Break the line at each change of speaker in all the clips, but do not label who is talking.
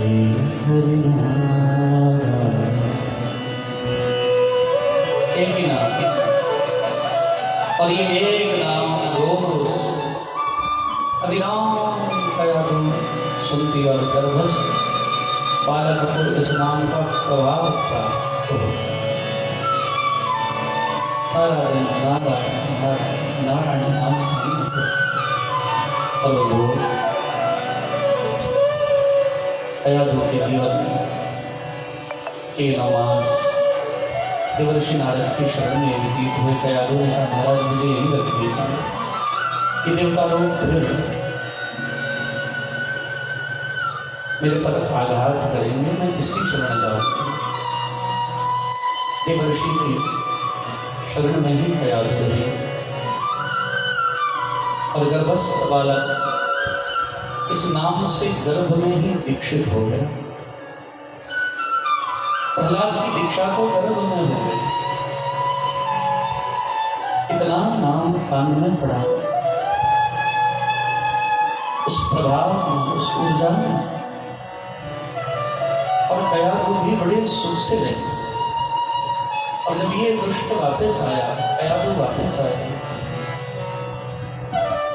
हरि नारायण। एक ही नाम है और ये एक नाम रोज अविराम कया सुनती और गर्भस्थ बालक को इस नाम का प्रभाव प्राप्त होता है। सारा दिन नारायण नारायण नारायण नाम और वो कयादू के जीवन में 3 मास देवर्षि नारद की शरण में व्यतीत हुए। कयादू ने कहा, महाराज मुझे यही रख दीजिए कि देवता लोग फिर मेरे पर आघात करेंगे, मैं किसकी शरण जाऊंगा। देवर्षि की शरण में ही कयादू रही और गर्भस्थ बालक इस नाम से गर्भ में ही दीक्षित हो गया। प्रहलाद की दीक्षा को गर्भ में हो गई। इतना नाम कान में पड़ा, उस प्रभाव में, उस ऊर्जा में, और कयादू भी बड़े सुख से रहे। और जब ये दुष्ट वापस आया, कयादू वापस आया,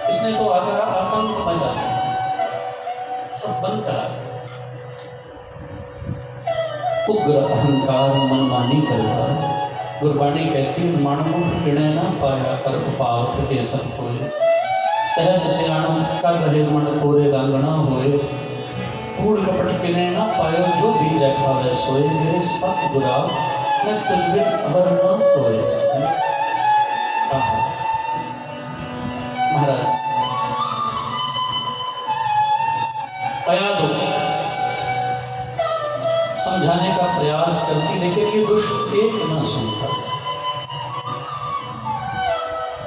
इसने तो आकर आतंक मचा सब बंद करा। उग्र अहंकार मनमानी करता। गुरबाणी कहती मानमुख किणे न पाया कर उपावत के सब कोय। सहस सियाणु कर रहे मन कोरे रांगना होए। कूड़ कपट किने न पायो जो भी जय खावे सोए। मेरे सत गुरा मैं तुझ बिन अबर न कोय। महाराज कयादू समझाने का प्रयास करती, लेकिन ये दुष्ट एक न सुनता।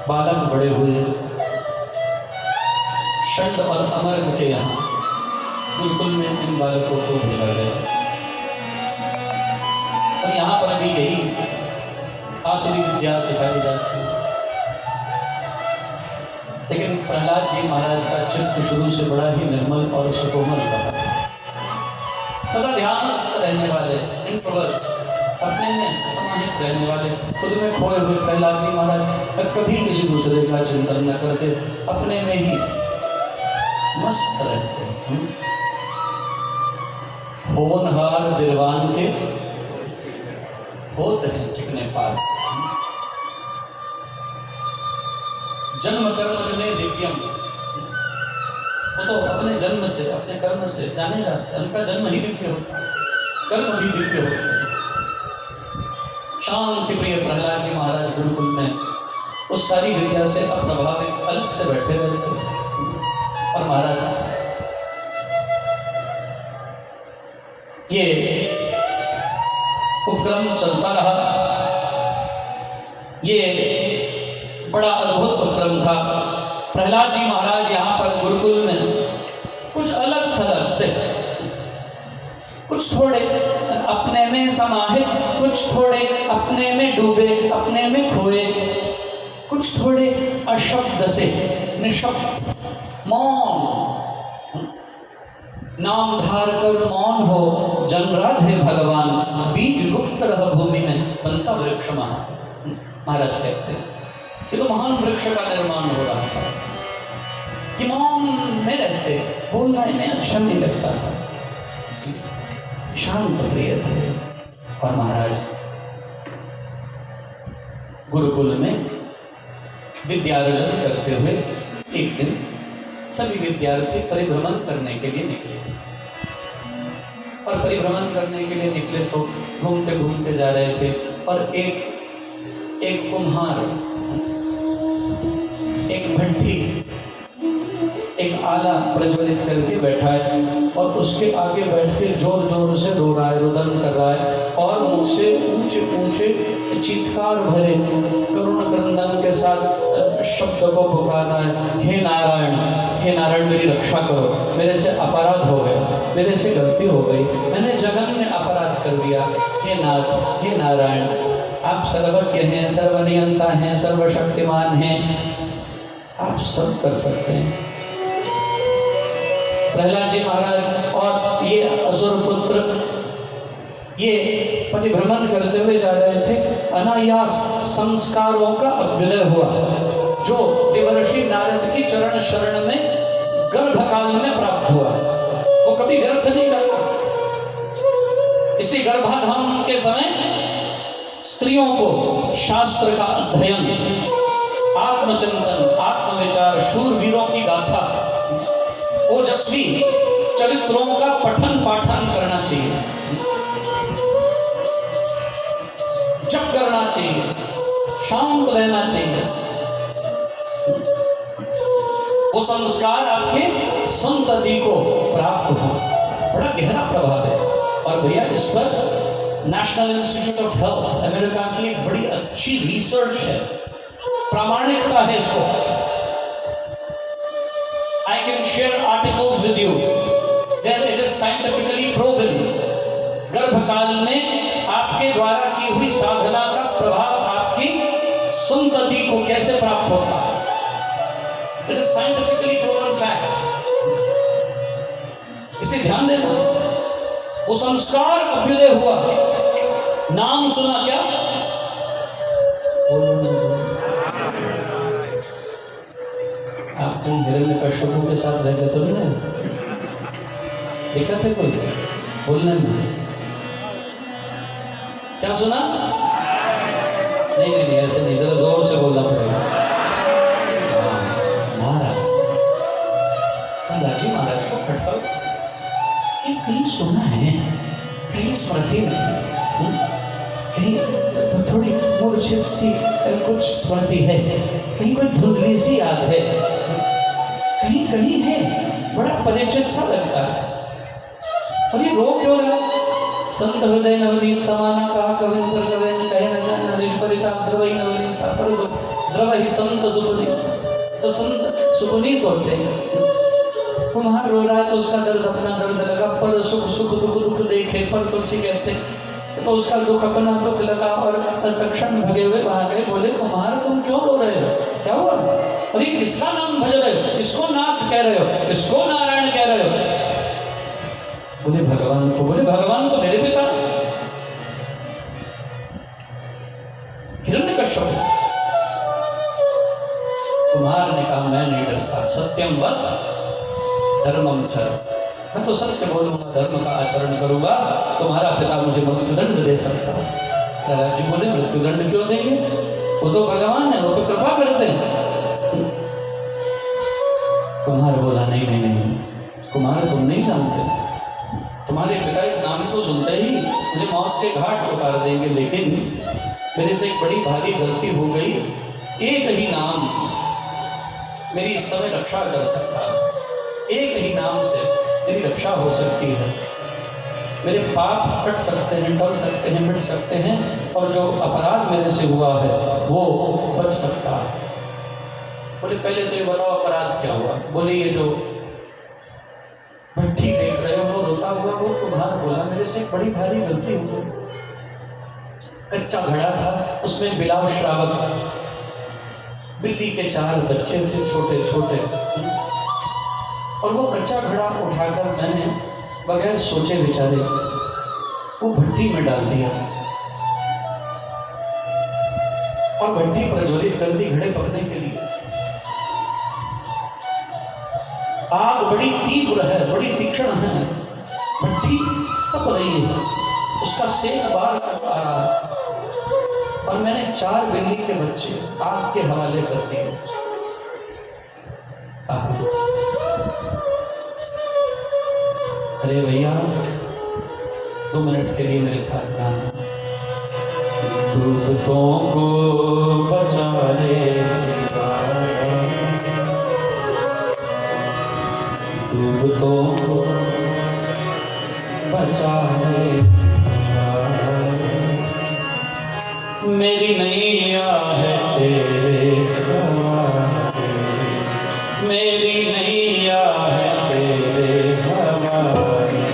बालक बड़े हुए, षंड और अमर के यहाँ गुरुकुल में इन बालकों को भेजा गया और यहाँ पर भी यही आसुरी विद्या सिखाई जाती है। लेकिन प्रहलाद जी महाराज का चित्त शुरू से बड़ा ही निर्मल और सुकोमल रहा। सदा ध्यानस्थ रहने वाले, इंट्रोवर्ट, अपने में समाहित रहने वाले, खुद में खोए हुए प्रहलाद जी महाराज कभी किसी दूसरे का चिंतन न करते, अपने में ही मस्त रहते। होनहार बिरवान के होते हैं चिकने पार। जन्म कर्म चले दिव्यम, वो तो अपने जन्म से, अपने कर्म से जाने जाते हैं। उनका जन्म ही दिव्य होता है, कर्म भी दिव्य होता है। शांति प्रिय प्रहलाद जी महाराज गुरुकुल में उस सारी विद्या से अप्रभावित अलग से बैठे रहते और महाराज ये उपक्रम चलता रहा। ये बड़ा अद्भुत उपक्रम था। प्रहलाद जी महाराज यहाँ पर गुरुकुल में कुछ अलग थलग से, कुछ थोड़े अपने में समाहित, कुछ थोड़े अपने में डूबे, अपने में खोए, कुछ थोड़े अशब्द से निशब्द मौन, नाम धार कर मौन हो जन राधे भगवान। बीज गुप्त रह भूमि में बनता वृक्ष महाराज कहते हैं कि तो महान वृक्ष का निर्माण हो रहा था कि मौन में रहते, बोलना इन्हें अच्छा नहीं लगता था, शांत प्रिय थे। और महाराज गुरुकुल में विद्यार्जन करते हुए एक दिन सभी विद्यार्थी परिभ्रमण करने के लिए निकले। और परिभ्रमण करने के लिए निकले तो घूमते घूमते जा रहे थे और एक कुम्हार, एक भट्टी, एक आला प्रज्वलित करके बैठा है और उसके आगे बैठ के जोर जोर से रो रहा है, रुदन कर रहा है और मुझसे ऊंचे ऊंचे चीत्कार भरे करुण क्रंदन के साथ शब्द को पुकार रहा है, हे नारायण, हे नारायण मेरी रक्षा करो, मेरे से अपराध हो गया, मेरे से गलती हो गई, मैंने जघन्य अपराध कर दिया, हे नाथ, हे नारायण, आप सर्वज्ञ हैं, सर्वनियंता हैं, सर्वशक्तिमान हैं, आप सब कर सकते हैं। प्रहलाद जी महाराज और ये असुर हुए जा रहे थे, अनायास संस्कारों का अभ्युदय हुआ जो देवर्षि नारद की चरण शरण में गर्भकाल में प्राप्त हुआ। वो कभी व्यर्थ नहीं करता। इसी गर्भाधान के समय स्त्रियों को शास्त्र का अध्ययन, आत्मचिंतन, आत्मविचार, शूरवीरों की गाथा, ओजस्वी चरित्रों का पठन पाठन करना चाहिए, जप करना चाहिए, शांत रहना चाहिए। वो संस्कार आपके संतति को प्राप्त हो, बड़ा गहरा प्रभाव है। और भैया इस पर national institute of health America की एक बड़ी अच्छी रिसर्च है, प्रामाणिकता है इसको। I can share articles with you where it is scientifically proven। गर्भकाल में आपके द्वारा की हुई साधना का प्रभाव आपकी संतति को कैसे प्राप्त होता है। It is scientifically proven fact। इसे ध्यान देना। वो संस्कार अभ्युदय हुआ। नाम सुना क्या? आप कहीं हिरण्यकश्यप के साथ रहते तो नहीं है? देखा थे कोई बोलने में? क्या सुना? नहीं नहीं ऐसे नहीं, जरा जोर से बोलना पड़ेगा। महाराज जी, महाराज को खटका ये कहीं सुना है, कहीं स्मृति में, कहीं तो थोड़ी मूर्छित सी कुछ स्मृति है, कहीं कोई धुंधली सी याद है, कहीं कहीं है, बड़ा परिचित सा लगता है। और ये रो क्यों रहा? संत हृदय नवनीत समाना कहा कविन पर कविन कहे न जान निष्परिता द्रवई नवनीता पर द्रव ही संत सुपुनीत। तो संत सुपुनीत होते हैं। वो वहां रो रहा है तो उसका दर्द अपना दर्द लगा, पर सुख सुख दुख दुख देखे, पर तुलसी कहते तो उसका दुख अपना दुख लगा। और तत्क्षण भगे हुए वहां गए, बोले कुमार तुम क्यों रो रहे हो, क्या हुआ? अरे किसका नाम भज रहे हो, किसको नाथ कह रहे हो, किसको नारायण कह रहे हो? बोले भगवान को। बोले भगवान तो मेरे पिता हिरण्यकश्यप। कुमार ने कहा मैं नहीं डरता, सत्यम वद धर्मम चर, मैं तो सत्य बोलूंगा, धर्म का आचरण करूंगा, तुम्हारा पिता मुझे मृत्युदंड दे सकता है। महाराज जी बोले मृत्युदंड क्यों देंगे, वो तो भगवान है, वो तो कृपा करते हैं। कुमार बोला नहीं नहीं नहीं कुमार तुम नहीं जानते, तुम्हारे पिता इस नाम को सुनते ही मुझे मौत के घाट उतार देंगे, लेकिन मेरे से एक बड़ी भारी गलती हो गई। एक ही नाम मेरी इस समय रक्षा कर सकता है, एक ही नाम से मेरी रक्षा हो सकती है, मेरे पाप कट सकते हैं, टल सकते हैं, मिट सकते हैं, और जो अपराध मेरे से हुआ है वो बच सकता है। बोले पहले तो ये बताओ अपराध क्या हुआ? बोले ये जो भट्टी देख रहे हो वो रोता हुआ वो कुम्हार बोला मेरे से एक बड़ी भारी गलती हो गई। कच्चा घड़ा था, उसमें बिलाव श्रावक बिल्ली के 4 बच्चे थे छोटे छोटे, और वो कच्चा घड़ा उठाकर मैंने बगैर सोचे विचारे वो भट्टी में डाल दिया और भट्टी प्रज्वलित कर दी घड़े पकने के लिए। आग बड़ी तीव्र है, बड़ी तीक्ष्ण है, भट्टी तप रही है, उसका सेक बार तक आ रहा है, और मैंने 4 बिल्ली के बच्चे आग के हवाले कर दिए। अरे भैया 2 मिनट के लिए मेरे साथ गाना। डूबतों को बचा ले, डूबतों को बचा ले, मेरी नैया है तेरे हवाले, मेरी नैया है तेरे हवाले,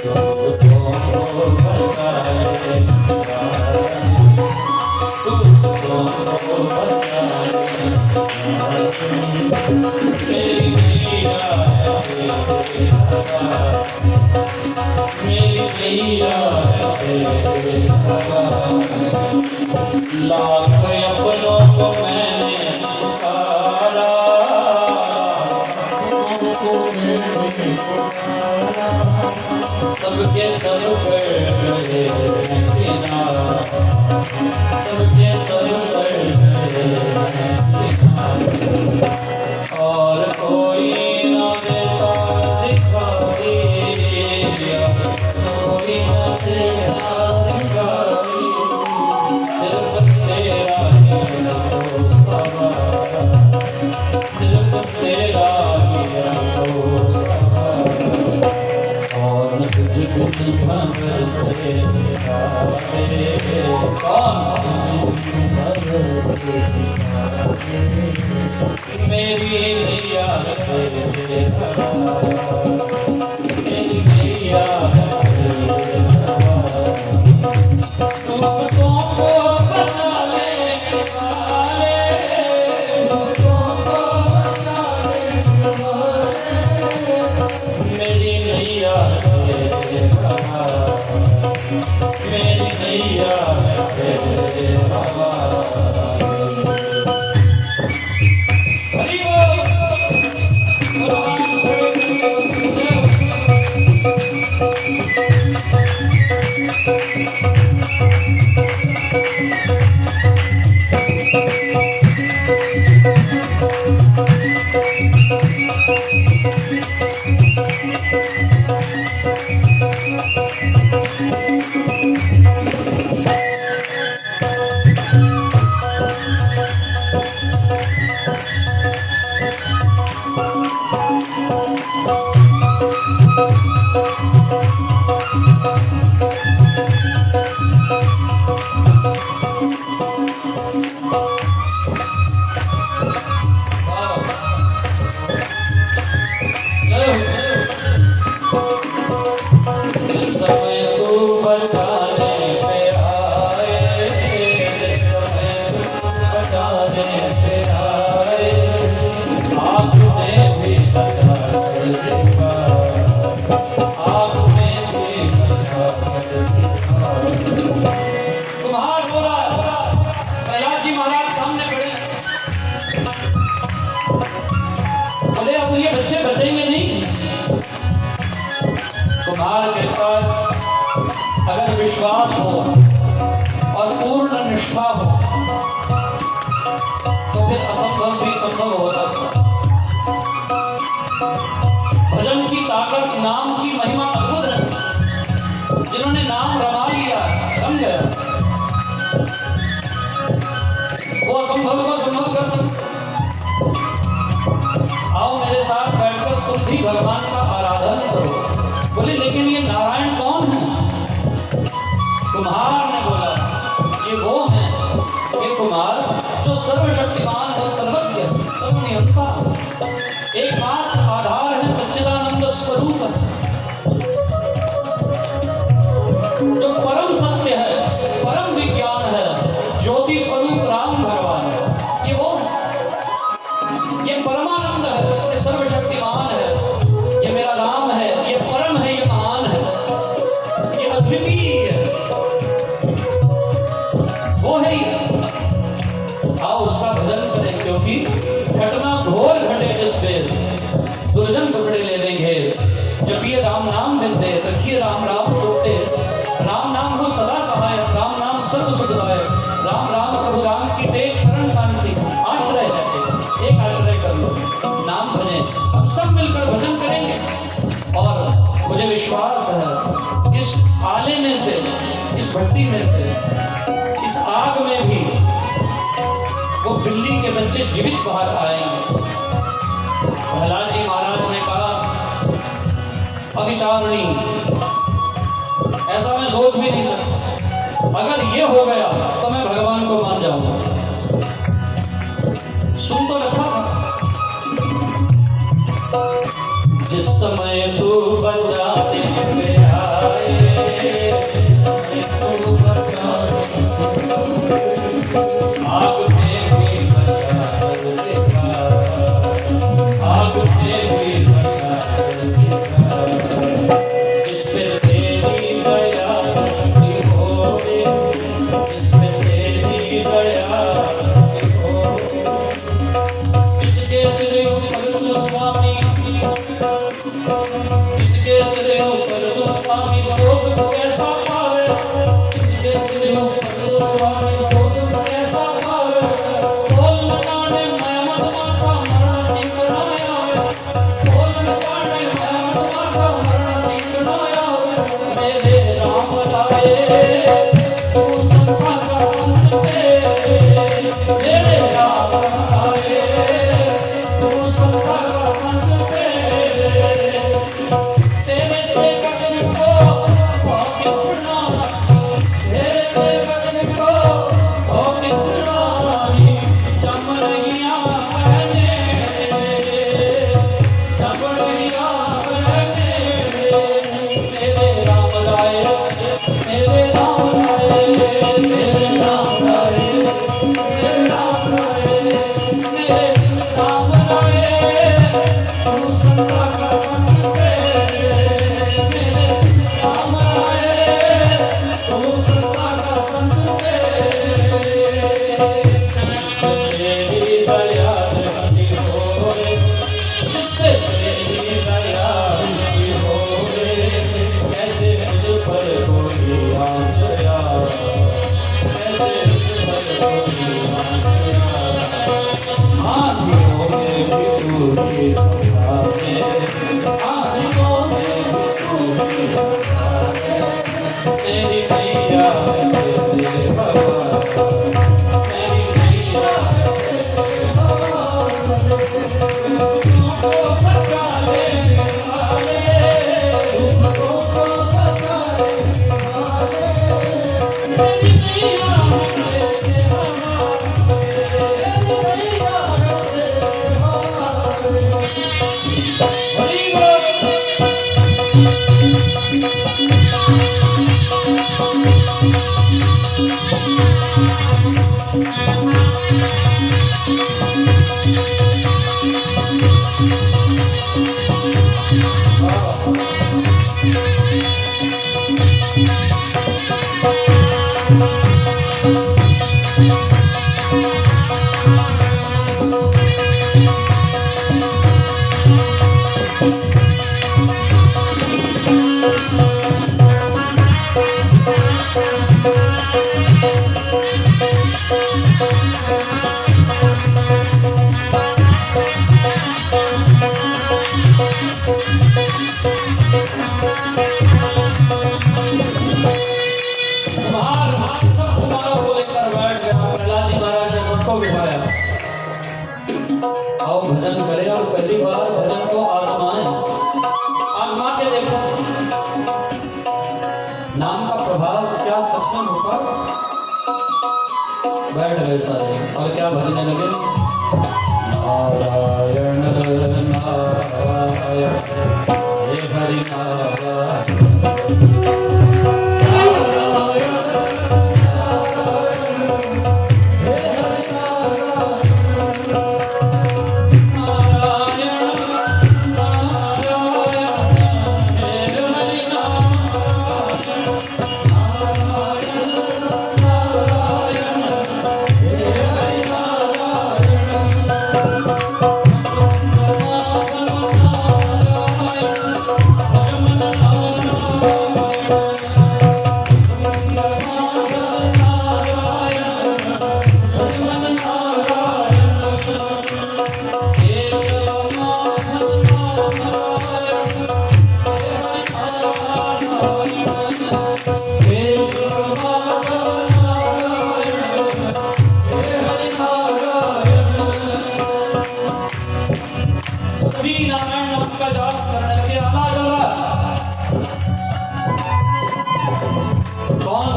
डूबतों को बचा ले, डूबतों को बचा ले, मेरी नैया है तेरे हवाले, मेरी नैया है तेरे लाख अपनों को मैंने पुकारा, सबके सब कर गए किनारा, सबके सब कर गए किनारा, और कोई ना देता दिखाई, कोई ना देता दिखाई, सिर्फ तेरा ही रखो सवारा, सिर्फ तेरा ही रखो सवारा, और तुझ बिन भंवर से मेरी नैया मेरी नैया तुमको बचा लेने वाले, मेरी नैया मेरी नैया अगर विश्वास हो और पूर्ण निष्ठा हो तो फिर असंभव भी संभव हो सकता। भजन की ताकत, नाम की महिमा अद्भुत है। जिन्होंने नाम रमा लिया, समझे, वो असंभव को संभव कर सकते। आओ मेरे साथ बैठकर तुम भी भगवान का आराधन करो। बोले लेकिन ये नारायण कौन है? कुम्हार ने बोला ये वो है, ये कुम्हार जो सर्वशक्तिमान है, सर्वज्ञ, सर्वनियंता, एकमात्र आधार है, सच्चिदानंद स्वरूप है, जो परम सत्य है, परम विज्ञान है, ज्योति स्वरूप राम भगवान है। ये वो है, ये परमानंद है, ये सर्वशक्तिमान है, ये मेरा राम है, ये परम है, ये महान है, ये अद्वितीय है, वो है ही। आओ उसका भजन करें, क्योंकि घटना घोर घटे जिस बेर दुर्जन पकड़े ले देंगे। जपिए राम नाम बिंदे, रखिए राम राम सोते, राम नाम हो सदा सहायक, राम नाम सर्व सुखदायक, राम राम प्रभु राम की टेक शरण शांति आश्रय है। एक आश्रय कर लो, नाम भजन, हम सब मिलकर भजन करेंगे। और मुझे विश्वास है इस आले में से, इस भक्ति में से, इस आग में भी वो बिल्ली के बच्चे जीवित बाहर आएंगे। प्रहलाद जी महाराज ने कहा अविचारणी, ऐसा मैं सोच भी नहीं सकता। अगर ये हो गया तो मैं भगवान को मान जाऊंगा। सुन तो रखा था, जिस समय तू बचाने पे आए, तू बचाने आग में भी बचा देखा, आग में भी बचा देखा, जिस पे तेरी दया दृष्टि हो किसके सिरे ऊपर जो स्वामी शोक कैसा पावे, किसके सिरे ऊपर जो स्वामी शोक कैसा पावे, बोल लगाने मैं मत माता मरण चिकना आवे, बोल लगाने मैं मत माता मरण चिकना आवे, मेरे राम लाए तू संता का संत तेरे, मेरे राम लाए तू संता का संत तेरे, तेरे से कदम को होके छुड़ाना, तेरे से कदम को होके छुड़ानी, चमड़िया बहने, चमड़िया बहने, मेरे राम लाए, मेरे राम लाए, मेरे राम लाए, मेरे राम लाए, मेरे राम लाए, तू संता का संत तेरे, मेरे राम लाए, तू संता का संत तेरे, तेरी दया दृष्टि होए, जिससे तेरी दया दृष्टि होए, कैसे मुझ पर कोई आँच आया, कैसे मुझ पर कोई आँच आया, आँधियों में भी तू ही सत्ता है, आँधियों में भी तू ही सत्ता है, तेरी नैया में तेरे भगवान, तेरी नैया में तेरे भगवान, तुमको बचा लेने वाले, तुमको बचा लेने वाले, तेरी नैया में तेरे भगवान, तेरी नैया में तेरे भगवान, हरि बोल। आओ भजन करें और पहली बार भजन को आजमाएं, आजमा के देखो नाम का प्रभाव क्या सच में होगा। बैठ गए सारे और क्या भजने लगे, नारायण नारायण हे हरि नारायण,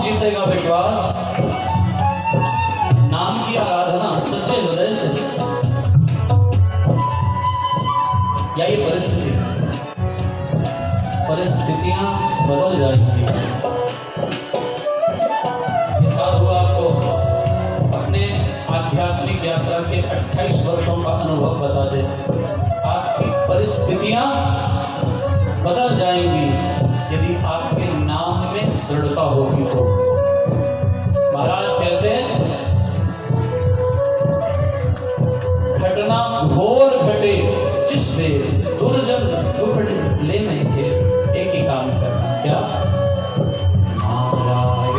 जीतेगा विश्वास, नाम की आराधना सच्चे हृदय से, या ये परिस्थितियां बदल जाएंगी। ये साधु आपको अपने आध्यात्मिक यात्रा के 28 वर्षों का अनुभव बता दे, आपकी परिस्थितियां बदल जाएंगी यदि आपके नाम में दृढ़ता होगी तो। महाराज कहते हैं घटना घोर घटे जिससे दुर्जन दुपट ले में थे, क्या? नारायण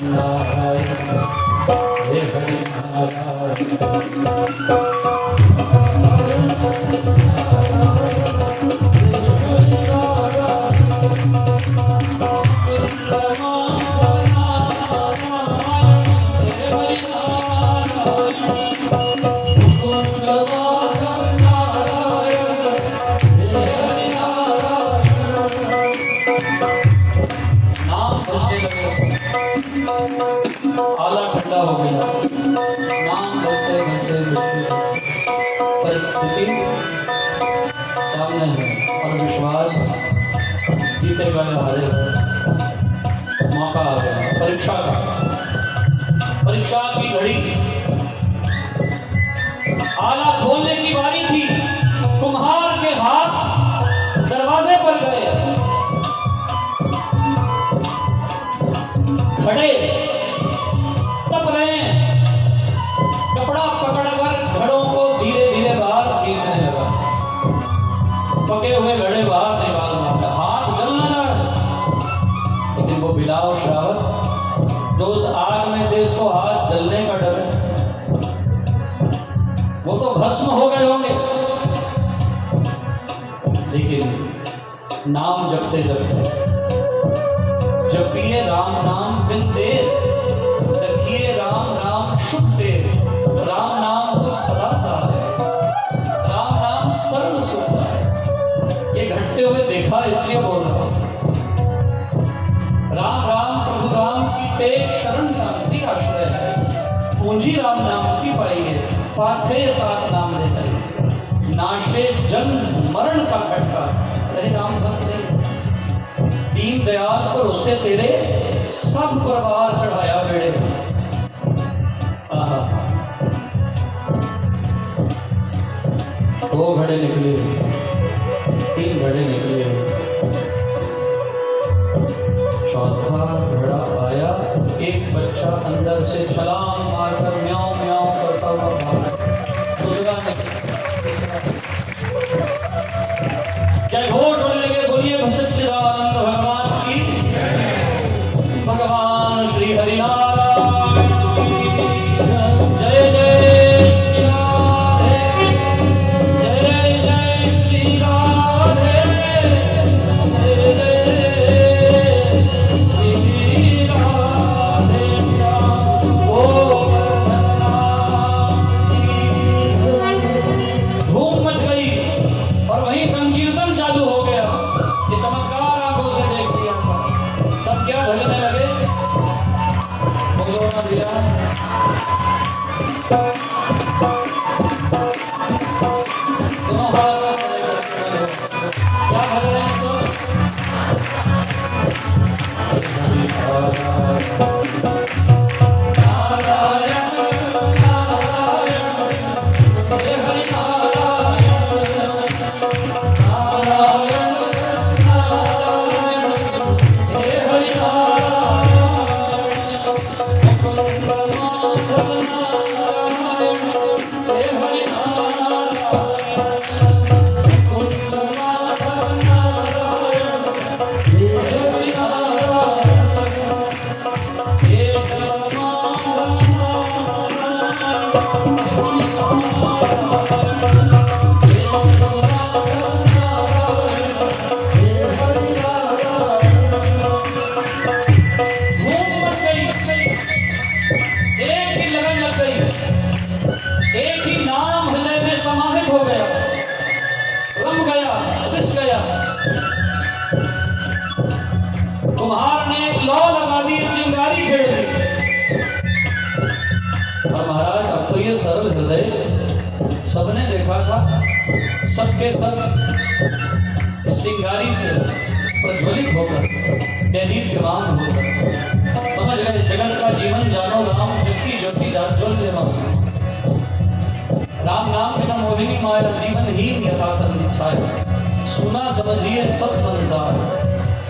नारायण हे हरि आला ठंडा हो गया, नाम बजते बजते बजते परिस्थिति सामने है और विश्वास जीते गए हारे। मौका आ गया परीक्षा का, परीक्षा की घड़ी, आला खोलने की बारी थी। कुम्हार के हाथ दरवाजे पर गए, खड़े तप रहे हैं, कपड़ा पकड़कर घड़ों को धीरे धीरे बाहर खींचने लगा। पके हुए घड़े बाहर निकाल मारता, हाथ जलने लगा। लेकिन वो बिलाव श्रावक जो उस आग में थे, उसको हाथ जलने का डर है, वो तो भस्म हो गए होंगे। लेकिन नाम जपते जपते, जपिए राम नाम बिन देर, रखिए राम नाम शुभ देर। राम नाम तो सदा साथ है, राम नाम सर्व सुख है। ये घटते हुए देखा इसलिए बोल रहा हूं। राम राम प्रभु राम की टेक शरण शांति आश्रय है। पूंजी राम नाम की पाई है, पाथे साथ नाम लेकर नाशे जन्म मरण का खटका। रहे राम भक्त नहीं, दीन दयाल पर उससे तेरे सब परवार चढ़ाया बेड़े। दो घड़े निकले, तीन घड़े निकले, चौथा घड़ा आया। एक बच्चा अंदर से छलांग मारकर म्याऊं म्याऊं करता हुआ भागा। दूसरा जय घोष होने लगे, बोलिए सच्चिदानंद भगवान की, भगवान श्री हरिनारायण की जय। जय श्री राधे, जय जय श्री राधे, जय जय श्री राधे श्याम गोवर्धन। धूम मच गई और वहीं संकीर्तन चालू हो गया। ये चमत्कार आंखों से देख लिया था। सब क्या भजने लगे, बोलो ना भैया। दोनों हाथ क्या भज रहे हैं सब? कुम्हार ने लौ लगा दी, चिंगारी छेड़ दी। और महाराज अब तो ये सरल हृदय सबने देखा था, सबके सब इस चिंगारी से प्रज्वलित होकर, दैदीप्यमान होकर समझ गए जगत का जीवन जानो राम, जबकि ज्योति जाज्वल्यमान। राम नाम बिना मोहिनी माया, जीवन ही यथा तन्निच्छाय। सुना समझिए सब संसार,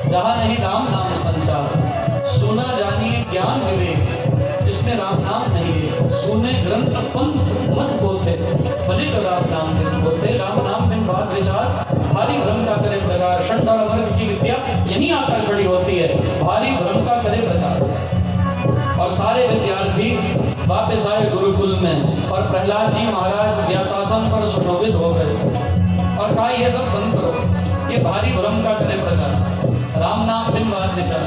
जहाँ नहीं राम नाम संचार। सुना जानिए ज्ञान विवेक, जिसमें राम नाम नहीं है। सुने ग्रंथ पंथ मत बोते, बने तो राम नाम बिन होते। राम नाम बिन बात विचार, भारी भ्रम का करे प्रचार। षण्डर वर्ग की विद्या यहीं आकर खड़ी होती है, भारी भ्रम का करे प्रचार। और सारे विद्यार्थी वापस आए गुरुकुल में और प्रहलाद जी महाराज व्यासासन पर सुशोभित हो गए और कहा ये सब बंद करो, ये भारी भ्रम का करे प्रचार, राम नाम बिन बात विचार,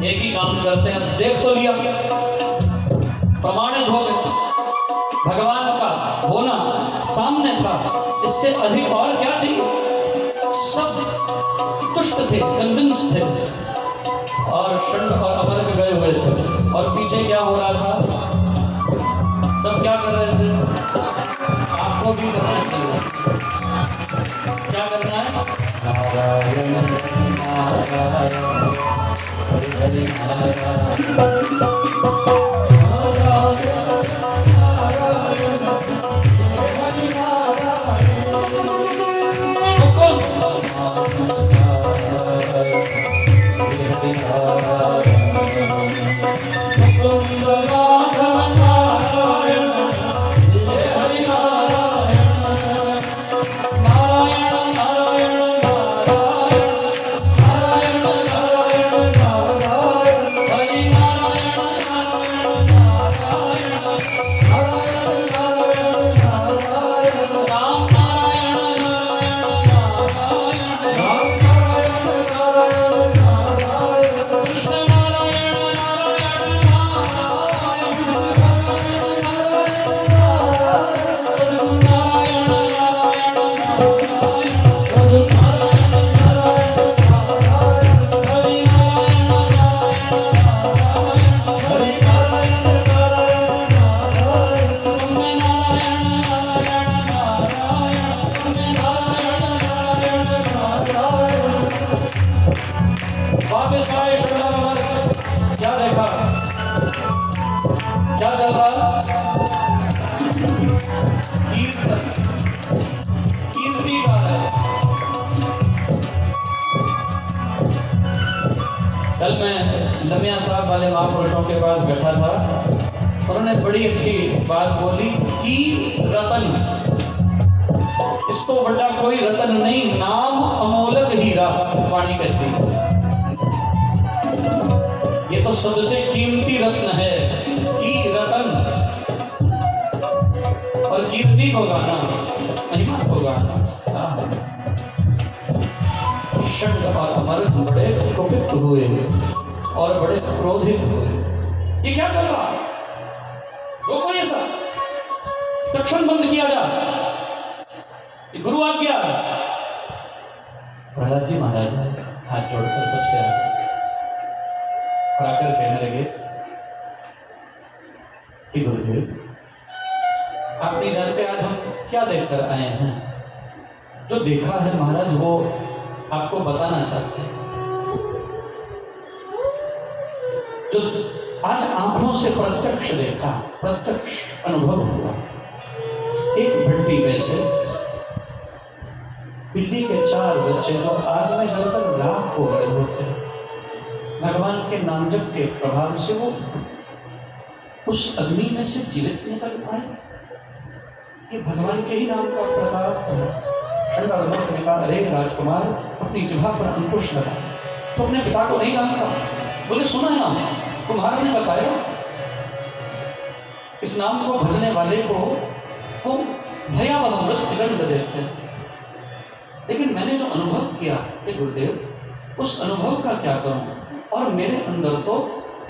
एक ही काम करते हैं। देख तो लिया, प्रमाणित हो गए, भगवान का होना सामने था, इससे अधिक और क्या चाहिए। सब तुष्ट थे, कन्विंस थे और षण्ड और अमर्क गए हुए थे। और पीछे क्या हो रहा था, सब क्या कर रहे थे, आपको भी करना चाहिए। क्या करना है, नारायण नारायण हरि नारायण। क्या चल रहा, कीर्ति गा रहे। कल मैं लमिया साहब वाले महापुरुषों के पास बैठा था, उन्होंने बड़ी अच्छी बात बोली कि रतन, इसको बड़ा कोई रतन नहीं, नाम अमोलक हीरा, वाणी कहती है। ये तो सबसे कीमती रत्न है, की रतन। और कीर्ति को गाना, महिमा को गाना। षण्ड और अमर्क बड़े कुपित हुए और बड़े क्रोधित हुए। ये क्या चल रहा है, रोको ये सब, तत्क्षण बंद किया जा, गुरु आज्ञा। प्रहलाद जी महाराज हाथ जोड़कर सबसे आकर कहने लगे कि गुरुदेव, आप नहीं जानते आज हम क्या देखकर आए हैं। जो देखा है महाराज वो आपको बताना चाहते हैं। जो आज आंखों से प्रत्यक्ष देखा, प्रत्यक्ष अनुभव हुआ। एक भट्टी में से बिल्ली के 4 बच्चे जो आग में जलकर राख हो गए होते, भगवान के नाम जप के प्रभाव से वो उस अग्नि में से जीवित निकल पाए। ये भगवान के ही नाम का प्रताप है। षण्डर्मर्क ने कहा, अरे राजकुमार, अपनी जिह्वा पर अंकुश लगा, तो अपने पिता को नहीं जानता। बोले सुना है नाम, तुम्हारे ने बताया। इस नाम को भजने वाले को वो भयावह मृत्युदंड देते हैं। लेकिन मैंने जो अनुभव किया कि गुरुदेव, उस अनुभव का क्या करूं, और मेरे अंदर तो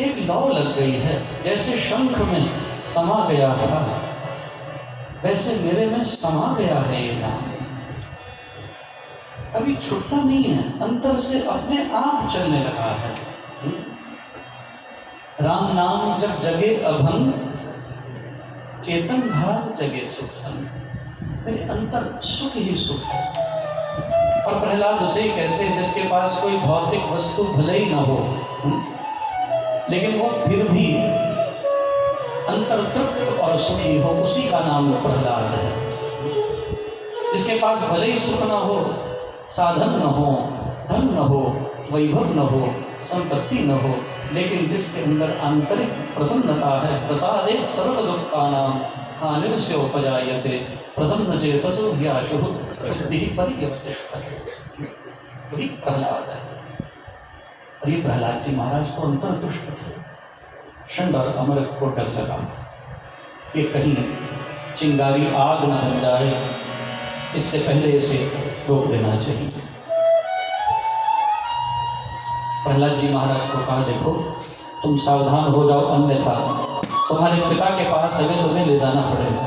एक लौ लग गई है। जैसे शंख में समा गया था, वैसे मेरे में समा गया है ये नाम। अभी छूटता नहीं है, अंतर से अपने आप चलने लगा है। राम नाम जब जगे अभंग, चेतन भाग जगे सुख संग। मेरे अंतर सुख ही सुख है। और प्रहलाद उसे ही कहते हैं जिसके पास कोई भौतिक वस्तु भले ही न हो, लेकिन वो फिर भी अंतर तृप्त और सुखी हो, उसी का नाम प्रहलाद है। जिसके पास भले ही सुख न हो, साधन न हो, धन न हो, वैभव न हो, संपत्ति न हो, लेकिन जिसके अंदर आंतरिक प्रसन्नता है, प्रसादे सर्व दुखानां हानिर्स्योपजायते, प्रसन्न चेतसो ह्याशु बुद्धिः परिव्यतिष्ठते। वही प्रहलाद है। और ये प्रहलाद जी महाराज तो अंतर्तुष्ट थे। षंड और अमृत को डर लगा कि कहीं चिंगारी आग न बन जाए, इससे पहले इसे रोक देना चाहिए। प्रहलाद जी महाराज को कहा, देखो तुम सावधान हो जाओ, अन्यथा तुम्हारे पिता के पास हमें तुम्हें ले जाना पड़ेगा।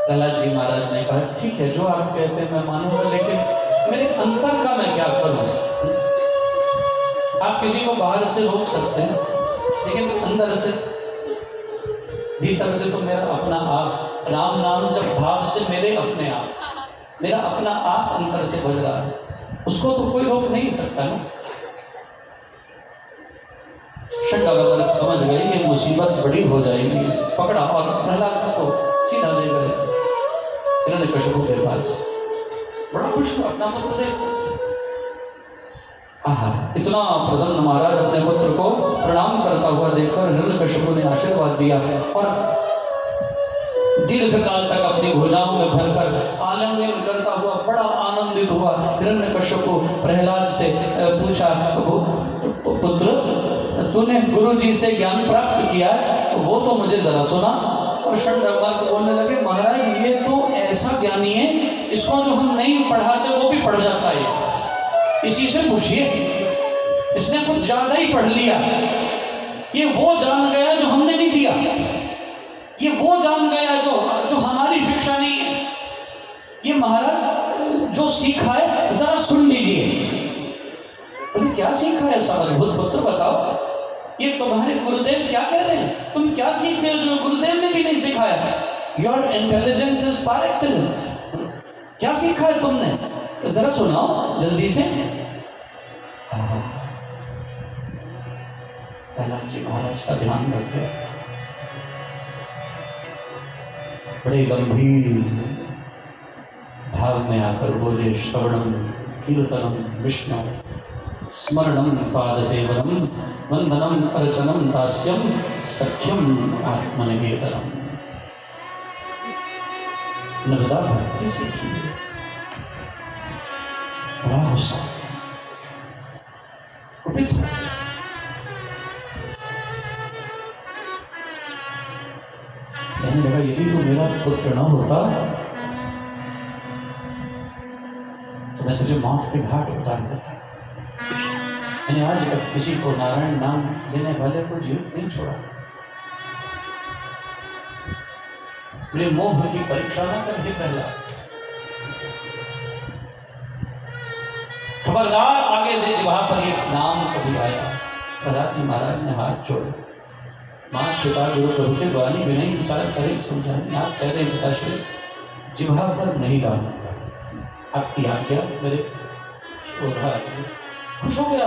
प्रहलाद जी महाराज ने कहा, ठीक है जो आप कहते हैं मैं मानूंगा, लेकिन मेरे अंतर का मैं क्या करूं? आप किसी को बाहर से रोक सकते हैं, लेकिन अंदर से, भीतर से तो मेरा अपना आप, राम नाम जब भाव से मेरे अपने आप, मेरा अपना आप अंतर से बज रहा है, उसको तो कोई रोक नहीं सकता ना। षंडगमन समझ गए ये मुसीबत बड़ी हो जाएगी, पकड़ा और प्रहलाद को सीधा ले गए हिरण्यकशिपु के पास। बड़ा खुश हुआ अपना पुत्र देख। इतना प्रसन्न महाराज अपने पुत्र को प्रणाम करता हुआ देखकर हिरण्यकशिपु ने आशीर्वाद दिया और दीर्घ काल तक अपनी भुजाओं में भरकर आलिंगन करता हुआ बड़ा आनंदित हुआ। हिरण्यकशिपु प्रहलाद से पूछा, पुत्र तूने गुरु जी से ज्ञान प्राप्त किया, वो तो मुझे जरा सुना। और षंडगमन बोलने लगे, महाराज ये तो ऐसा ज्ञानी है, इसको जो हम नहीं पढ़ाते वो भी पढ़ जाता है। इसी से पूछिए, इसने कुछ ज्यादा ही पढ़ लिया। ये वो जान गया जो हमने नहीं दिया, ये वो जान गया जो हमारी शिक्षा नहीं है। ये महाराज जो सीखा है जरा सुन लीजिए। बोले क्या सीखा है ऐसा अद्भुत पुत्र, बताओ। ये तुम्हारे गुरुदेव क्या कह रहे हैं, तुम क्या सीख रहे हो जो गुरुदेव ने भी नहीं सिखाया? Your intelligence is par excellence. क्या सीखा है तुमने, जरा सुनाओ जल्दी से। प्रहलाद जी महाराज का ध्यान रखे, बड़े गंभीर भाव में आकर बोले, श्रवणम कीर्तनम विष्णु स्मरणम पाद सेवनम वंदनम अर्चनम दास्यम सख्यम आत्मनिवेदनम। नर्मदा भक्ति सीखी, बड़ा गुस्सा, कुपित हो। कहने लगा, यदि तो मेरा पुत्र न होता तो मैं तुझे मौत के घाट उतार देता। मैंने आज तक किसी को नारायण नाम लेने वाले को जीवित नहीं छोड़ा। मेरे मोह की परीक्षा न कर ही प्रहलाद, खबरदार आगे से वहां पर एक नाम कभी आया। प्रहलाद जी महाराज ने हाथ जोड़े, माँ पिता गुरु प्रभु के वाणी विनय विचार करे समझाने। आप कह रहे हैं पिताश्री जिह्वा पर नहीं डालूंगा, आपकी आज्ञा मेरे। खुश हो गया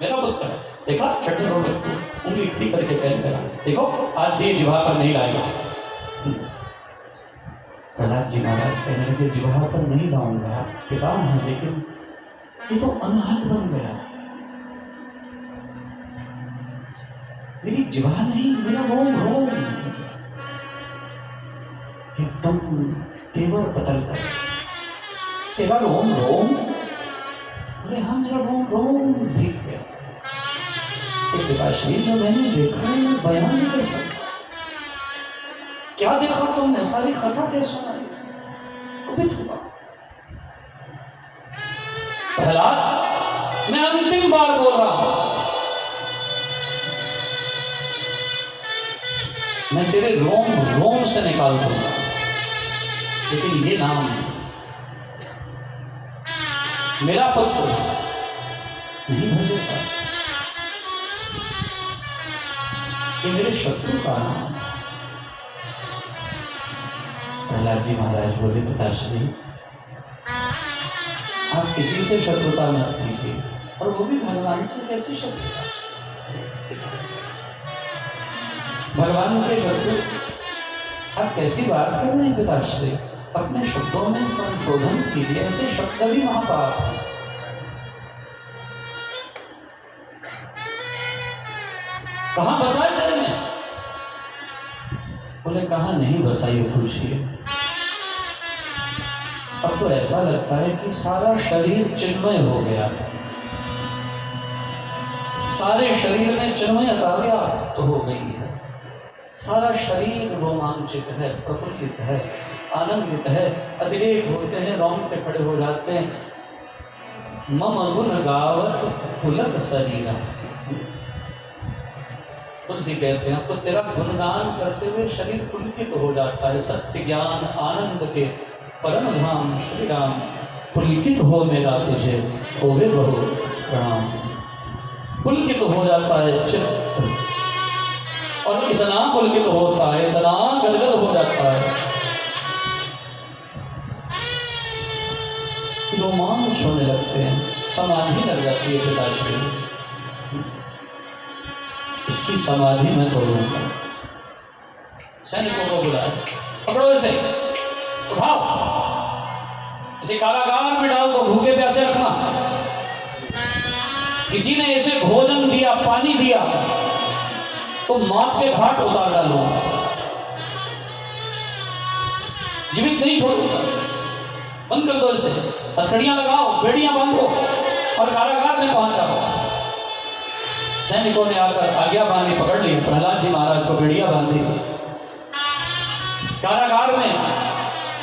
मेरा पुत्र है। देखा छठे रोड उंगली खड़ी करके कहने लगा, देखो आज से ये जिह्वा पर नहीं लाएगा। प्रहलाद जी महाराज कहने लगे, जिह्वा पर नहीं लाऊंगा, आप पिता हैं, लेकिन ये तो अनाहत बन गया। मेरी जिह्वा नहीं, मेरा रोम रोम एकदम तेवर बदल गया। तेरा रोम रोम? बोले हाँ, मेरा रोम रोम भीग गया। पिताश्री जो मैंने देखा है मैं बयान नहीं कर सकता। क्या देखा तुमने, सारी कथा क्या सुनाई? कुपित हुआ। प्रहलाद मैं अंतिम बार बोल रहा हूं, मैं तेरे रोम रोम से निकाल दूंगा, लेकिन ये नाम मेरा पुत्र नहीं भजेगा। ये मेरे शत्रु का नाम। प्रहलाद जी महाराज बोले, पिताश्री आप किसी से शत्रुता मत कीजिए, और वो भी भगवान से। कैसी शत्रुता? भगवान के शत्रु? आप कैसी बात कर रहे हैं पिताश्री? अपने शब्दों में संशोधन कीजिए, ऐसे शब्द भी महापाप है। कहां बसा है तेरे में? बोले कहाँ नहीं बसाइए खुशी। अब तो ऐसा लगता है कि सारा शरीर चिन्मय हो गया, सारे शरीर में चिन्मयता व्याप्त हो गई है, सारा शरीर रोमांचित है, प्रफुल्लित है, आनंदित है, अतिरेक होते हैं, रोंगटे खड़े हो जाते हैं। मम गुण गावत पुलक शरीरा, तुलसी कहते हैं तो तेरा गुणगान करते हुए शरीर पुलकित हो जाता है। सत्य ज्ञान आनंद के परम धाम श्री राम, पुलकित हो मेरा तुझे होवे बहु प्रणाम। पुलकित हो जाता है चित्त, और इतना पुलकित होता है, इतना गदगद हो जाता है, रोमांच होने लगते हैं, समाधि लग जाती है पिताश्री। इसकी समाधि मैं तोड़ूंगा। सैनिकों को बुलाया, पकड़ो इसे, उठाओ, इसे कारागार में डाल दो, भूखे प्यासे रखना। किसी ने इसे भोजन दिया, पानी दिया तो मौत के घाट उतार डालूंगा, जीवित नहीं छोड़ूंगा। बंद कर दो इसे, हथकड़ियां लगाओ, बेड़ियां बांधो और कारागार में पहुंचाओ। सैनिकों ने आकर आज्ञा बांधी, पकड़ ली, प्रहलाद जी महाराज को बेड़ियां बांधी, कारागार में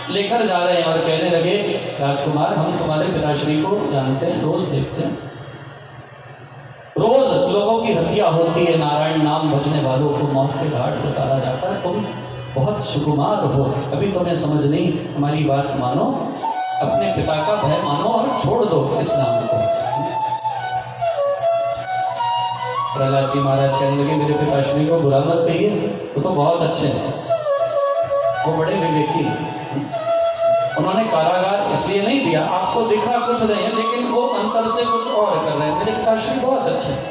लेकर जा रहे हैं और कहने लगे राजकुमार हम तुम्हारे पिताश्री को जानते हैं, रोज देखते हैं, रोज लोगों की हत्या होती है, नारायण नाम भजने वालों को मौत के घाट उतारा जाता है, तुम बहुत सुकुमार हो, अभी तुम्हें समझ नहीं, हमारी बात मानो, अपने पिता का भय मानो और छोड़ दो इस नाम को। प्रहलाद जी महाराज कहने लगे मेरे पिताश्री को बुरा मत कहिए, वो तो बहुत अच्छे हैं, वो बड़े विवेकी, उन्होंने कारागार इसलिए नहीं दिया, आपको दिखा कुछ नहीं है लेकिन वो अंतर से कुछ और कर रहे हैं, मेरे पिताश्री बहुत अच्छे हैं।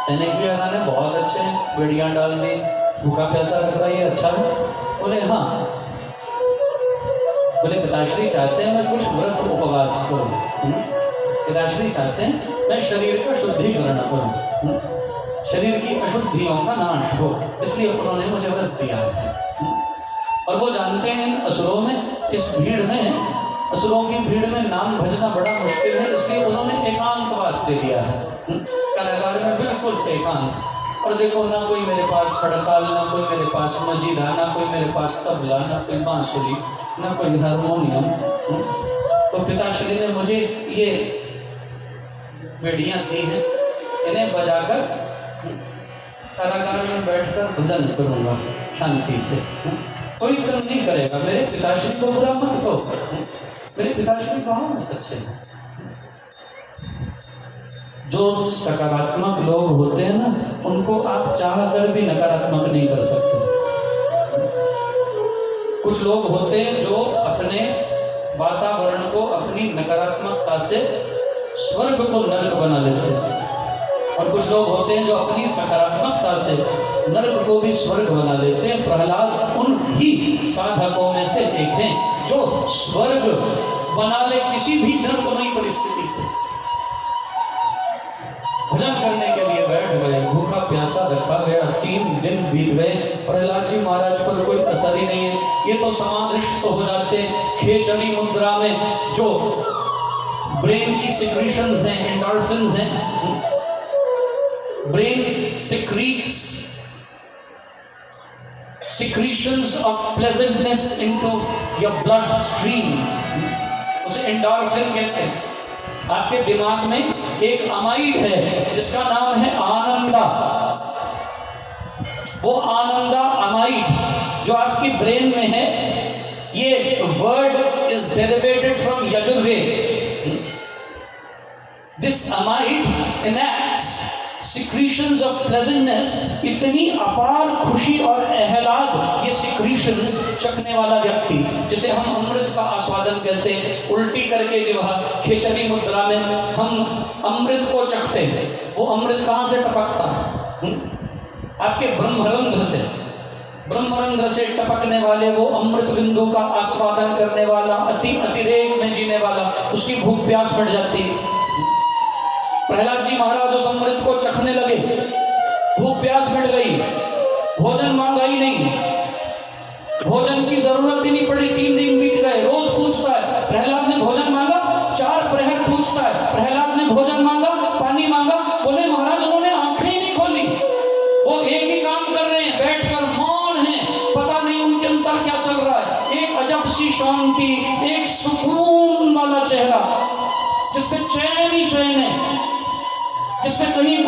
सैनिक भी ने बहुत अच्छे हैं, बेड़ियां डाल दी, भूखा प्यासा रख रहा है, अच्छा है। बोले हाँ, बोले पिताश्री चाहते हैं मैं कुछ व्रत उपवास करूं, पिताश्री चाहते हैं मैं शरीर का शुद्धिकरण करूं, शरीर की अशुद्धियों का नाश हो, इसलिए उन्होंने मुझे व्रत दिया है। और वो जानते हैं इन असुरों में, इस भीड़ में, असुरों की भीड़ में नाम भजना बड़ा मुश्किल है, इसलिए उन्होंने एकांतवास दे दिया है, कारागार में बिल्कुल एकांत। और देखो ना कोई मेरे पास खड़काल, ना कोई मेरे पास मजीरा, ना कोई मेरे पास तबला, ना कोई बांसुरी, ना कोई हारमोनियम। तो पिताश्री ने मुझे ये बेड़ियां दी हैं, इन्हें बजाकर कारागार में बैठकर भजन करूंगा शांति से, कोई तंग नहीं करेगा, मेरे पिताश्री को बुरा मत कहो, मेरे पिताश्री बहुत अच्छे हैं। जो सकारात्मक लोग होते हैं ना, उनको आप चाह कर भी नकारात्मक नहीं कर सकते। कुछ लोग होते हैं जो अपने वातावरण को अपनी नकारात्मकता से स्वर्ग को नरक बना लेते हैं, और कुछ लोग होते हैं जो अपनी सकारात्मकता से नरक को भी स्वर्ग बना लेते हैं। प्रहलाद उन ही साधकों में से एक हैं जो स्वर्ग बना ले किसी भी नरकमयी परिस्थिति को। भजन करने के लिए बैठ गए, भूखा प्यासा रखा गया, 3 दिन बीत गए, प्रहलाद जी महाराज पर कोई असर ही नहीं है, ये तो समाधिष्ट हो जाते हैं। खेचरी मुद्रा में जो ब्रेन की सिक्रीशंस हैं, एंडोर्फिन्स हैं, brain secretes secretions of pleasantness into your blood stream, उसे एंडोर्फिन कहते हैं। आपके दिमाग में एक अमाइड है जिसका नाम है आनंदा, वो आनंदा अमाइड जो आपकी ब्रेन में है, ये word is derivated from Yajurveda. This amide enacts secretions of pleasantness, इतनी अपार खुशी और एहलाद ये सिक्रीशंस चखने वाला व्यक्ति, जिसे हम अमृत का आस्वादन कहते हैं, उल्टी करके जो है खेचरी मुद्रा में हम अमृत को चखते हैं, वो अमृत कहाँ से टपकता है? आपके ब्रह्मरंध्र से, ब्रह्मरंध्र से टपकने वाले वो अमृत बिंदु का आस्वादन करने वाला, अतिरेक में जीने वाला, उसकी भूख प्यास बढ़ जाती है। प्रहलाद जी महाराज उस अमृत को चखने लगे, भूख प्यास बढ़ गई, भोजन मांगा ही नहीं, भोजन की जरूरत ही नहीं पड़ी। 3 दिन बीत गए, रोज पूछता है प्रहलाद ने भोजन मांगा, 4 प्रहर पूछता है प्रहलाद ने भोजन मांगा, पानी मांगा, बोले महाराज उन्होंने आंखें ही नहीं खोली। वो एक ही काम कर रहे हैं, बैठकर मौन हैं, पता नहीं उनके अंदर क्या चल रहा है। एक अजब सी शांति, एक सुकून वाला चेहरा जिसपे चैन ही चैन है, जिसमें कहीं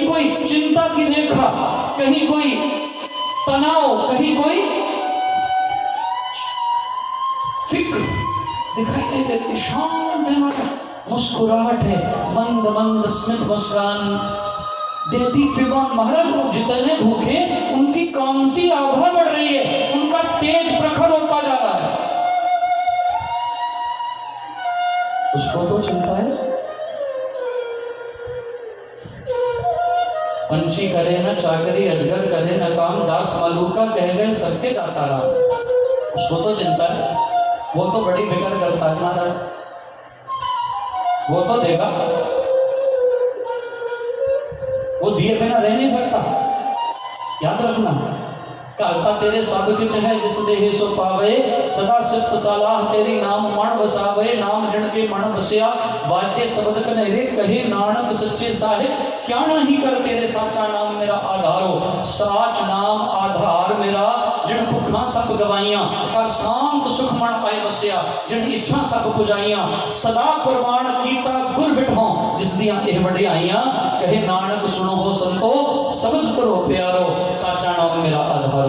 कोई चिंता की रेखा, कहीं कोई तनाव, कहीं कोई फिक्र दिखाई नहीं देती। शांत है, मुस्कुराहट है, मंद मंद स्मित मुस्कान, देदीप्यमान। महाराज लोग जितने भूखे उनकी कांति आभा बढ़ रही है, उनका तेज प्रखर होता जा रहा है। उसको तो चिंता है। पंछी करे न चाकरी, अजगर करे न काम, दास मलूका कह गए सबके दाता राम। उसको तो चिंता है, वो तो बड़ी फिक्र करता है महाराज, वो तो देगा, वो दिए बिना रह नहीं सकता। याद रखना, कहता तेरे सब कुछ है जिस देहे सो पावे, सदा सिफ्त सलाह तेरी नाम मण वसावे, नाम जन के मण वसिया वाच्य शब्द कनेरे, कहे नानक सच्चे साहिब क्या नहीं कर तेरे साचा नाम मेरा आधारो। साच नाम आधार मेरा जिन भुखा सब गवाइया, कर शांत सुख मण पाए वसिया, जिन इच्छा सब पुजाइया, सदा कुर्बान कीता गुर बिठो जिस दियां एह वडियाइयां, कहे नानक सुनो हो संतो शब्द करो प्यारो, साचा नाम मेरा आधारो।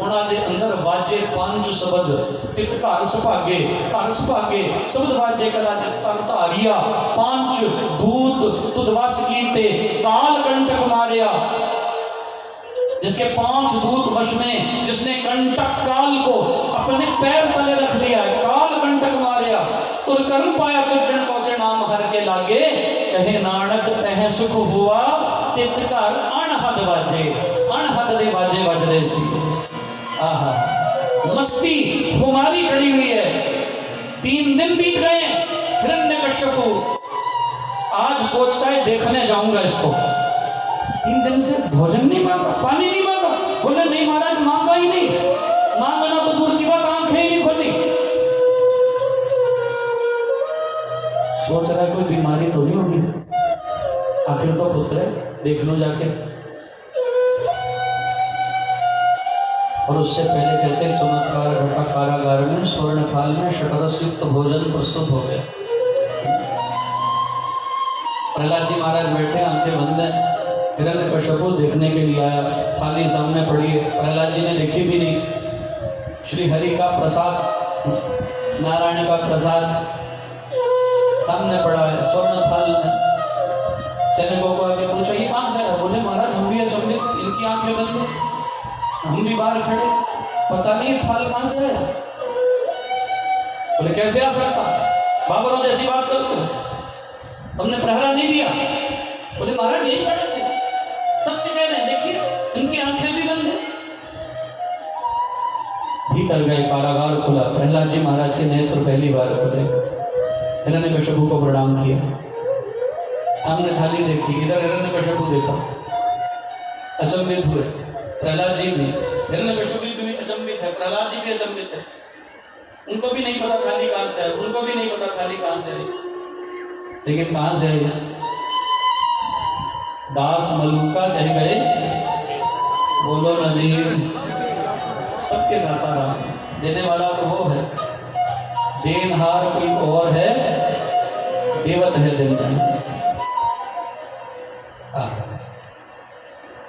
उन्हां दे अंदर वाजे 5 शब्द, तित घर सुभागे, घर सुभागे शब्द वाजे करा तन धारिया, 5 भूत तुदवस कीते, काल कंटक मारिया। जिसके 5 दूत वश में, जिसने कंटक काल को अपने पैर तले रख लिया, काल कंटक मारिया, तुर कर पाया तो जनकों से नाम हर के लागे, कहे नानक तह सुख हुआ तित घर अनहद वाजे, अनहद दे वाजे बज रहे सी। आहा, मस्ती खुमारी चढ़ी हुई है। 3 दिन बीत गए, हिरण्यकश्यप आज सोचता है देखने जाऊंगा इसको। 3 दिन से भोजन नहीं मांगा, पानी नहीं मांगा, बोले नहीं महाराज मांगा ही नहीं, मांगना तो दूर की बात, आंखें ही नहीं खोली। सोच रहा है कोई बीमारी तो नहीं होगी, आखिर तो पुत्र है, देख लो जाके। और उससे पहले कहते चमत्कार घटा कारागार में, स्वर्ण थाल में षटरसयुक्त भोजन प्रस्तुत हो गया। प्रहलाद जी महाराज बैठे, आंखें बंद हैं, हिरण्यकश्यप देखने के लिए आया, थाली सामने पड़ी है, प्रहलाद जी ने देखी भी नहीं। श्री हरि का प्रसाद, नारायण का प्रसाद सामने पड़ा है, स्वर्ण थाल में। सैनिकों को आके पूछा ये कहाँ से है? बोले महाराज हम भी अचंभित, इनकी आंखें बंद, हम भी बाहर खड़े, पता नहीं थाल कहाँ से आया। बोले कैसे आ सकता, बाबरों जैसी बात करते हो, हमने प्रहरा नहीं दिया। बोले महाराज यही खड़े थे, सत्य कह रहे हैं, देखिए इनकी आंखें भी बंद है। भीतर गए, कारागार खुला, प्रहलाद जी महाराज के नेत्र पहली बार खुले, हिरण्यकश्यप को प्रणाम किया, सामने थाली देखी, इधर हिरण्यकश्यप देखा, अचंभित हुए। प्रहलाद जी भी, हिरण्यकश्यप भी अचंभित है, प्रहलाद जी भी अचंभित है। उनको भी नहीं पता थाली कहाँ से आई, उनको भी नहीं पता थाली कहाँ से आई, लेकिन कहाँ से आई? दास मलूका कह गए, बोलो नजीर सबके दाता राम। देने वाला तो वो है, देनहार कोई और है, देवत है दिन जाए।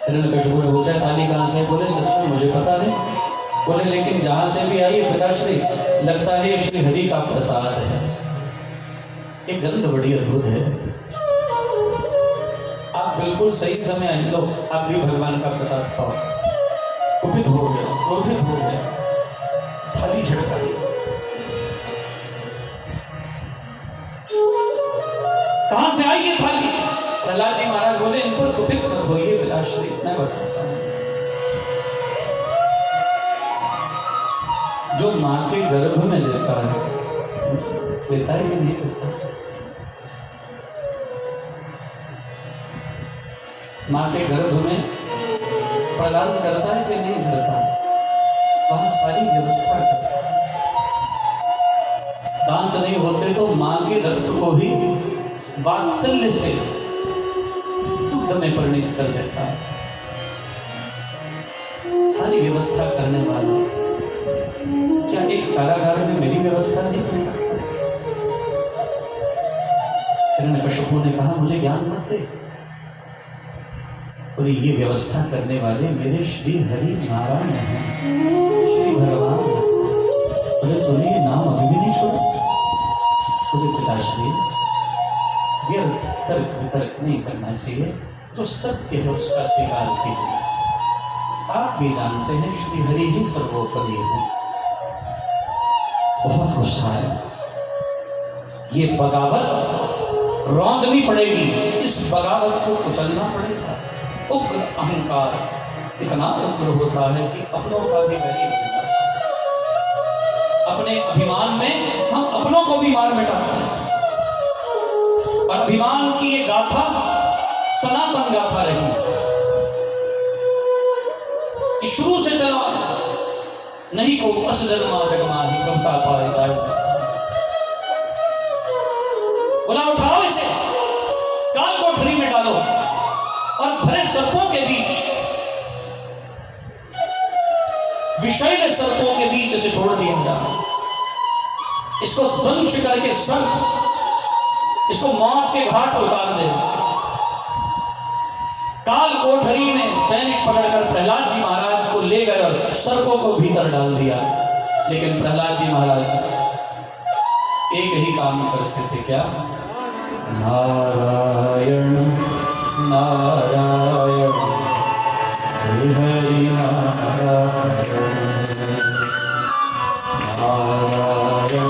हिरण्यकश्यप ने पूछा थाली कहाँ से? बोले सच में मुझे पता नहीं। बोले लेकिन जहाँ से भी आई है पिताश्री, लगता है श्री हरि का प्रसाद है, ये गंध बड़ी अद्भुत है। आप बिल्कुल सही समय आए, लो आप भी भगवान का प्रसाद खाओ। कुपित हो गया, क्रोधित हो गया, थाली झटकाई। कहाँ से आई ये थाली? प्रहलाद जी महाराज बोले इन पर कुपित मत होइए पिताश्री, मैं बताता हूँ। जो माँ के गर्भ में देता है, देता ही नहीं देता। माँ के गर्भ में प्रदान करता है कि नहीं करता? वहां सारी व्यवस्था करता है। दांत नहीं होते तो मां के रक्त को ही वात्सल्य से दुग्ध में परिणित कर देता है। सारी व्यवस्था करने वाला क्या एक कारागार में मेरी व्यवस्था नहीं कर सकता? हिरण्यकशिपु ने कहा मुझे ज्ञान मत दे, और ये व्यवस्था करने वाले मेरे श्री हरि नारायण हैं, श्री भगवान हैं। बोले तूने ये नाम अभी भी नहीं छोड़ा? बोले पिताश्री व्यर्थ तर्क वितर्क नहीं करना चाहिए, जो सत्य है उसका स्वीकार कीजिए। आप भी जानते हैं श्री हरि ही सर्वोपरि है। बहुत गुस्सा है, ये बगावत रौंदनी पड़ेगी, इस बगावत को कुचलना पड़ेगा। उग्र अहंकार इतना उग्र होता है कि अपनों का भी वैरी बन जाता है। अपने अभिमान में हम अपनों को भी मार मिटाते हैं। और अभिमान की ये गाथा सनातन गाथा रही, शुरू से चला नहीं को अस जन्मा जगमा ही कमता पाए जाए। बोला उठाओ इसे, काल कोठरी में डालो और भरे सर्पों के बीच, विषैले सर्पों के बीच इसे छोड़ दिया जाए। इसको दंश करके सर्प इसको मौत के घाट उतार दे। काल कोठरी में सैनिक पकड़कर प्रहलाद जी महाराज को ले गए और सर्पों को भीतर डाल दिया। लेकिन प्रहलाद जी महाराज एक ही काम करते थे, क्या? नारायण नारायण हरि नारायण नारायण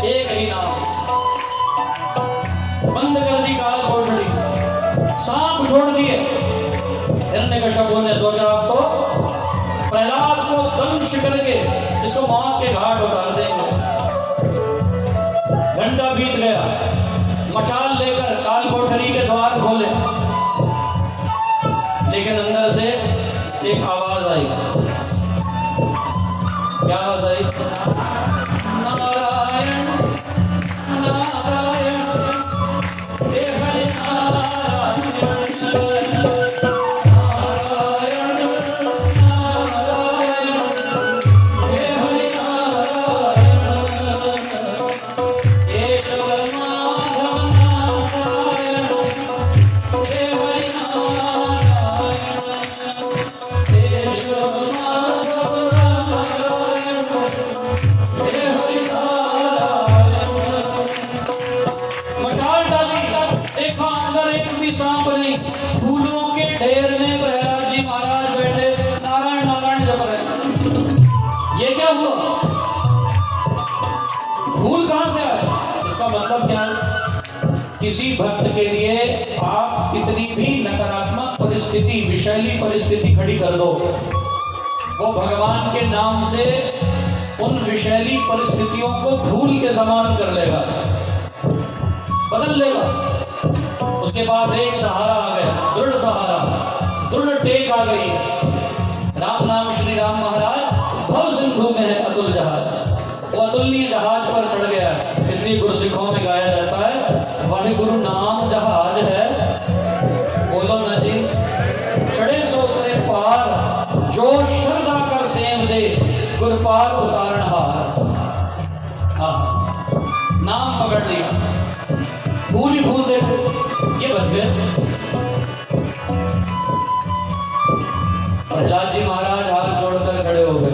एक ही नाम, बंद कर दी काल कोठरी, सांप छोड़ दिए। हिरण्यकशिपु ने सोचा अब तो प्रहलाद को दंश करके इसको मौत के घाट उतार देंगे। घंटा बीत गया, मशाल लेकर काल कोठरी के द्वार खोले, लेकिन अंदर से एक आवाज आई। क्या आवाज आई? नारायण नारायण हे हरि नारायण नारायण नारायण हे हरि नारायण केशव माधव नारायण हे हरि नारायण केशव माधव नारायण हे हरि नारायण। मशाल डाली, देखा अंदर एक भी सांप नहीं, फूलों के ढेर में प्रहलाद जी महाराज बैठे नारायण नारायण जप रहे। ये क्या हुआ? फूल कहां से आए? इसका मतलब क्या है? किसी भक्त के लिए आप कितनी भी नकारात्मक परिस्थिति, विषैली परिस्थिति खड़ी कर दो, वो भगवान के नाम से उन विषैली परिस्थितियों को धूल के समान कर लेगा, बदल लेगा। उसके पास एक सहारा आ गया, दृढ़ सहारा, दृढ़ टेक आ गई। राम नाम श्री राम महाराज भव सिंधु में है अतुल जहाज, वो अतुलनीय जहाज पर चढ़ गया। इसलिए गुरसिखों में गाया जाता है, वाहे गुरु नाम जहाज है, बोलो ना जी, चढ़े सो करे पार, जो श्रद्धा कर सेम दे, गुर पार उतारण हार। नाम पकड़ लिया, भूल ही भूल देखो, ये बच गए। प्रहलाद जी महाराज हाथ जोड़कर खड़े हो गए।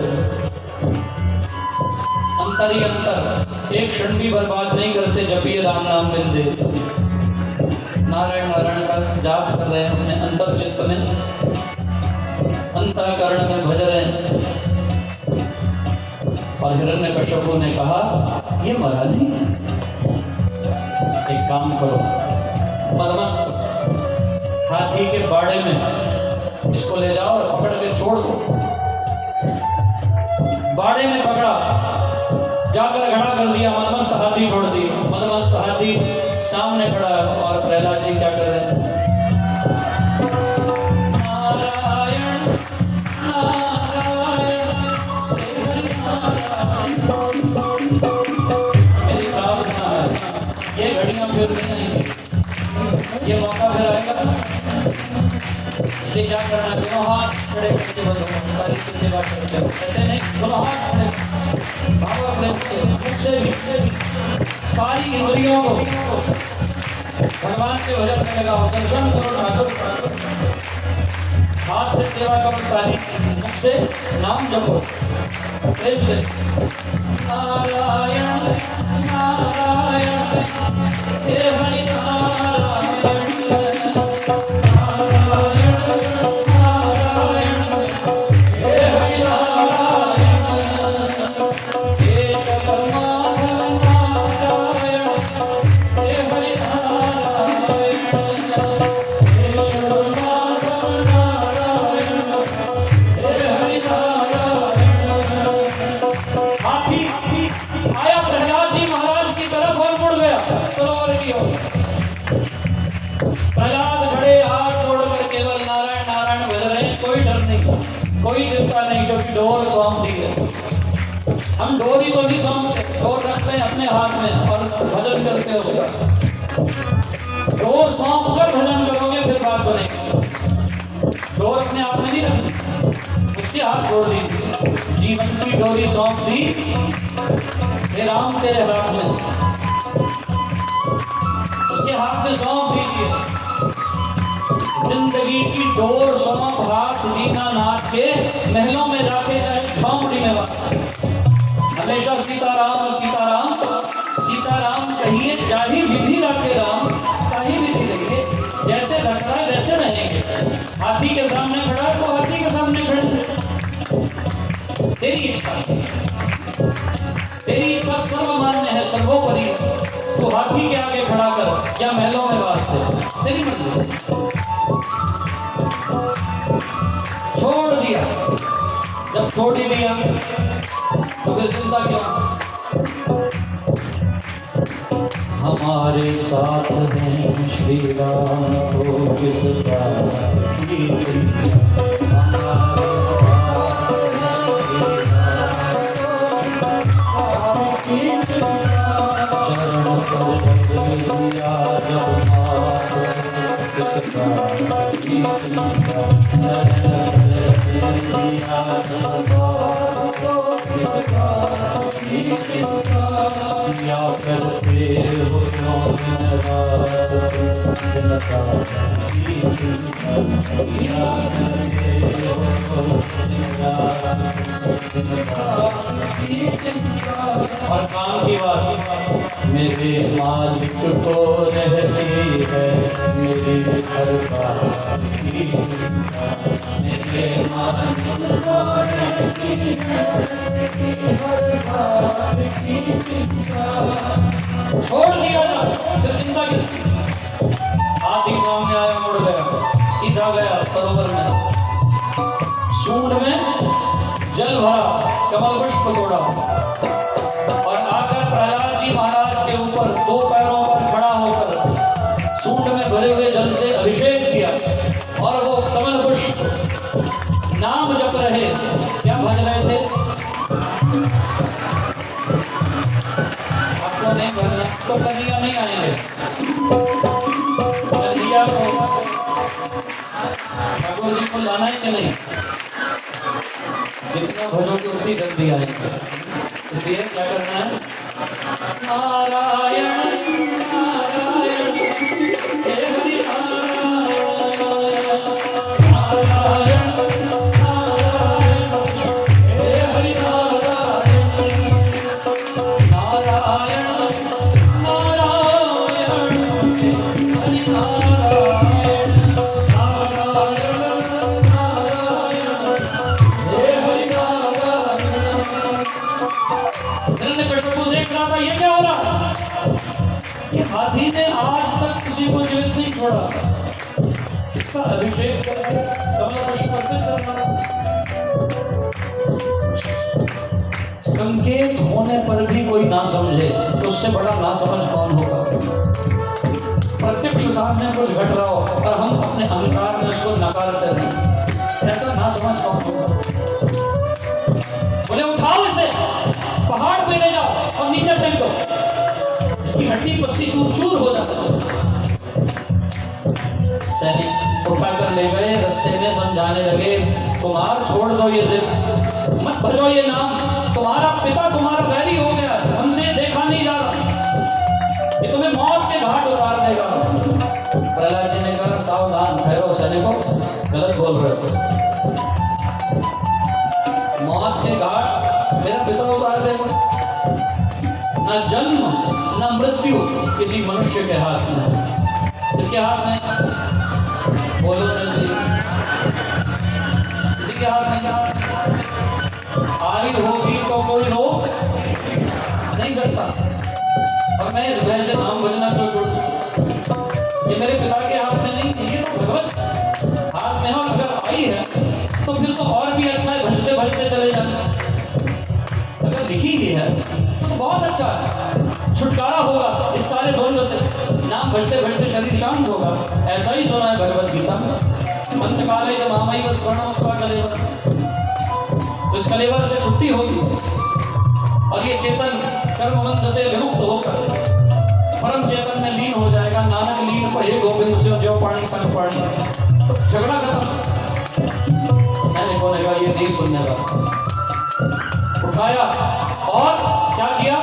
अंतर ही अंतर, एक क्षण भी बर्बाद नहीं करते जब ये राम नाम मिलते। नारायण नारायण का जाप कर रहे हैं अपने अंतर चित्त में, अंतःकरण में भज रहे हैं। और हिरण्यकश्यपु ने कहा, ये मरा नहीं, एक काम करो, पद्मस्थ हाथी के बाड़े में इसको ले जाओ और पकड़ के छोड़ दो। बाड़े में पकड़ा, जाकर खड़ा कर दिया, मदमस्त हाथी छोड़ दी। मदमस्त हाथी सामने खड़ा है और प्रहलाद जी क्या कर रहे हैं? नारायण नारायण, मेरी प्रार्थना है, ये घड़ियां फिर नहीं, ये मौका फिर आएगा। इसे क्या करना है? दोनों हाथ खड़े करके बंद की सेवा करते हो, ऐसे नहीं, दोनों हाथ खड़े, भाव प्रेम से भी सारी इंद्रियों को भगवान के भजन में लगाओ, दर्शन करो ठाकुर, हाथ से सेवा करो, ताली मुख से नाम जपो प्रेम से। नारायण नारायण हे हरि नारायण, कोई चिंता नहीं, क्योंकि डोर सौंप दी है। हम डोर ही तो नहीं सौंपते, डोर रखते हैं अपने हाथ में और भजन करते हैं उसका। डोर सौंप कर भजन करोगे फिर बात बनेगी। डोर अपने हाथ में नहीं रखनी, उसके हाथ छोड़ दी, जीवन की डोरी सौंप दी, हे राम तेरे हाथ में, उसके हाथ में सौंप दीजिए। जिंदगी की डोर सौंप हाथ दीनानाथ के, महलों में रखे चाहे झोंपड़ी में वास। हमेशा सीताराम सीताराम सीताराम कहिए, जाही विधि रखे राम, काही विधि रहिए, जैसे रख रहा है वैसे रहेंगे। हाथी के सामने खड़ा है तो हाथी के सामने खड़े, तेरी इच्छा, तेरी इच्छा सर्वमान्य है, सर्वोपरि। तो हाथी के आगे खड़ा कर या महलों में वास दे, तेरी मर्जी। छोड़ दिया, जब छोड़ ही दिया तो फिर चिंता क्यों? हमारे साथ हैं श्री राम, तो किस बात की चिंता? चरण पर दिया जब किस बात की चिंता? या करते हो और काम की बात, मेरे मालिक को रहती है मेरी सरकार की, मेरे मालिक को रहती है छोड़ दिया ना, फिर चिंता किसकी? हाथी सामने आया, मुड़ गया, सीधा गया सरोवर में, सूंड में जल भरा, कमल पुष्प तोड़ा, और दो पैरों पर खड़ा होकर सूंड में भरे हुए जल से अभिषेक किया और वो कमल पुष्प नाम जप रहे। क्या भज रहे थे? आपको नहीं भजना तो कन्हैया नहीं आएंगे। कन्हैया को ठाकुर जी को लाना ही नहीं, जितना भजोगे उतनी जल्दी आएंगे। इसलिए क्या करना है? नारायण नारायण हे हरि नारायण नारायण हे हरि नारायण नारायण नारायण हरि नारायण नारायण नारायण हे हरि नारायण। हिरण्यकश्यप देख रहा था ये क्या हो रहा है? ये हाथी ने आज तक किसी को जीवित नहीं छोड़ा, इसका अभिषेक करके कमल पुष्प अर्पित करना। संकेत होने पर भी कोई ना समझे तो उससे बड़ा ना समझ कौन होगा? प्रत्यक्ष सामने कुछ घट रहा हो और हम अपने अहंकार में उसको नकार कर दें, ऐसा ना समझ कौन होगा? बोले उठाओ इसे, पहाड़ पे ले जाओ और नीचे फेंक दो, इसकी हड्डी पसली चूर चूर हो जाती। सैनिक उठाकर ले गए, रास्ते में समझाने लगे, कुमार छोड़ दो ये जिद, मत भजो ये नाम, तुम्हारा पिता तुम्हारा बैरी हो गया, हमसे देखा नहीं जा रहा, ये तुम्हें मौत के घाट उतार देगा। प्रहलाद जी ने कहा सावधान, ठहरो सैनिकों, गलत बोल रहे हो। मौत के घाट मेरा पिता उतार देगा? न जन्म न मृत्यु किसी मनुष्य के हाथ में है। किसके हाथ में? बोलो नहीं, किसी के हाथ में। क्या आयु होगी तो कोई रोक नहीं सकता। और मैं इस भय से नाम भजना क्यों छोड़ूं? ये मेरे पिता के हाथ में नहीं, ये तो भगवत हाथ में है। और अगर आई है तो फिर तो और भी अच्छा है, भजते भजते चले जाना। अगर लिखी ही है तो बहुत अच्छा है, छुटकारा होगा इस सारे द्वंद्व से, नाम भजते भजते शरीर शांत होगा। ऐसा ही सुना है भगवत गीता में, अंत काले जब आमई व स्वर्णम का कलेवर, तो इस कलेवर से छुट्टी होगी और ये चेतन कर्मबंध से विमुक्त होकर परम चेतन में लीन हो जाएगा। नानक लीन पढ़े गोविंद से जो पानी संग पानी, झगड़ा खत्म। सैनिकों ने कहा ये नहीं सुनने का, उठाया और क्या किया?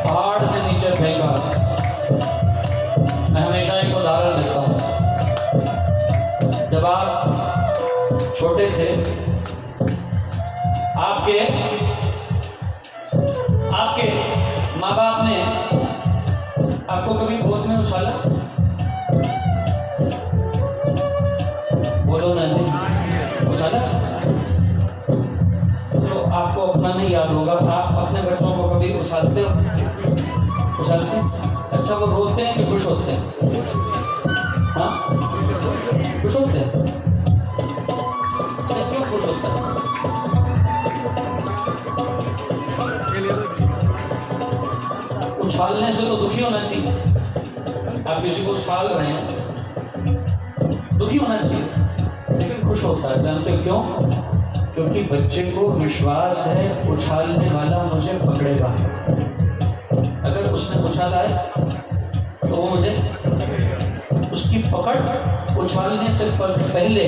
पहाड़ से नीचे फेंका। मैं हमेशा एक उदाहरण देता हूं, जब आप छोटे थे, आपके माँ बाप ने आपको कभी गोद में उछाला? बोलो ना जी, उछाला? चलो आपको अपना नहीं याद होगा, आप अपने बच्चों को कभी उछालते हो? उछालते हैं? अच्छा, वो रोते हैं कि खुश होते हैं? हाँ, खुश होते हैं। क्यों खुश होता है? उछालने से तो दुखी होना चाहिए। आप किसी को उछाल रहे हैं, दुखी होना चाहिए, लेकिन खुश होता है। जानते हो क्यों? क्योंकि बच्चे को विश्वास है उछालने वाला मुझे पकड़ेगा। अगर उसने उछाला है तो वो मुझे, उसकी पकड़ उछालने से पहले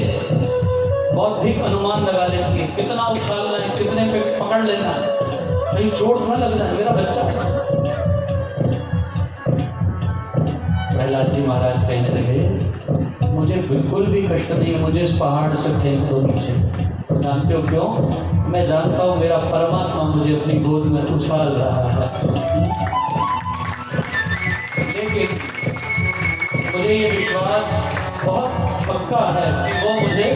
बौद्धिक अनुमान लगा लेती है, कितना उछालना है, कितने पे पकड़ लेना है, कहीं चोट न लग जाए मेरा बच्चा। प्रहलाद जी महाराज कहने लगे मुझे बिल्कुल भी कष्ट नहीं है, मुझे इस पहाड़ से फेंक दो नीचे। जानते हो क्यों? मैं जानता हूँ मेरा परमात्मा मुझे अपनी गोद में उछाल रहा है। लेकिन मुझे ये विश्वास बहुत पक्का है कि वो मुझे,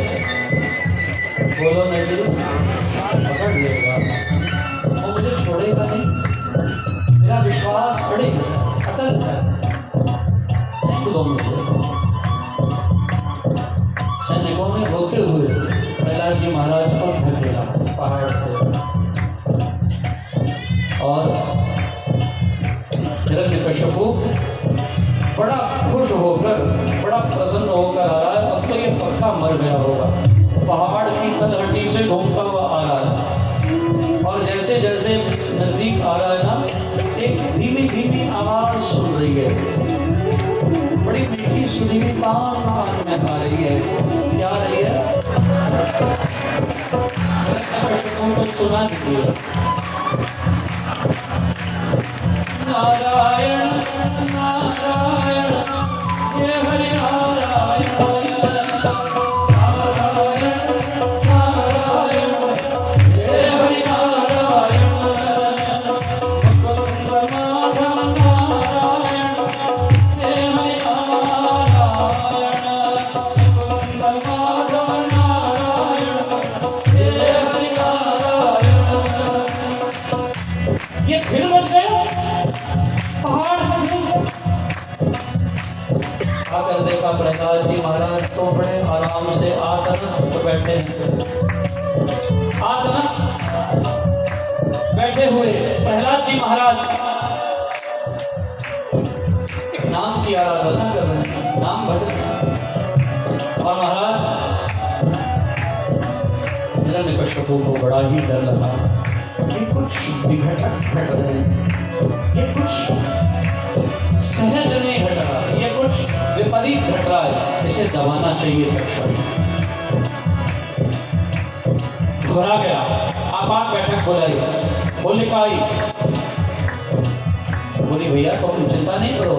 बोलो नहीं, पकड़ लेगा, वो मुझे छोड़ेगा नहीं। मेरा विश्वास अटल है। सैनिकों ने रोते हुए प्रहलाद जी महाराज को धकेला पहाड़ से और हिरण्यकश्यपु बड़ा खुश होकर, बड़ा प्रसन्न होकर आ रहा है। अब तो ये पक्का मर गया होगा। पहाड़ की तलहटी से घूमता हुआ आ रहा है और जैसे जैसे नजदीक आ रहा है ना, एक धीमी धीमी आवाज सुन रही है, बड़ी मीठी सुरीली कान में आ रही है। क्या आ रही है? को सुना दीजिए। नारायण नारायण हे हरि नारायण नारायण नारायण हे हरि नारायण नारायण हे हरि नारायण। ये फिर बच गया, पहाड़ से आकर देखा प्रहलाद जी महाराज तो बड़े आराम से आसनस्थ बैठे, आसनस्थ बैठे हुए प्रहलाद जी महाराज नाम की आराधना कर रहे हैं, नाम भजन। और महाराज हिरण्यकश्यपु को बड़ा ही डर लगा कि कुछ विघटन घट रहे हैं, ये कुछ सहज नहीं घट रहा, ये कुछ विपरीत घट रहा है, इसे दबाना चाहिए तक्षण। घबरा गया, आपात बैठक बुलाई, होलिका आई, बोली भैया तुम चिंता नहीं करो,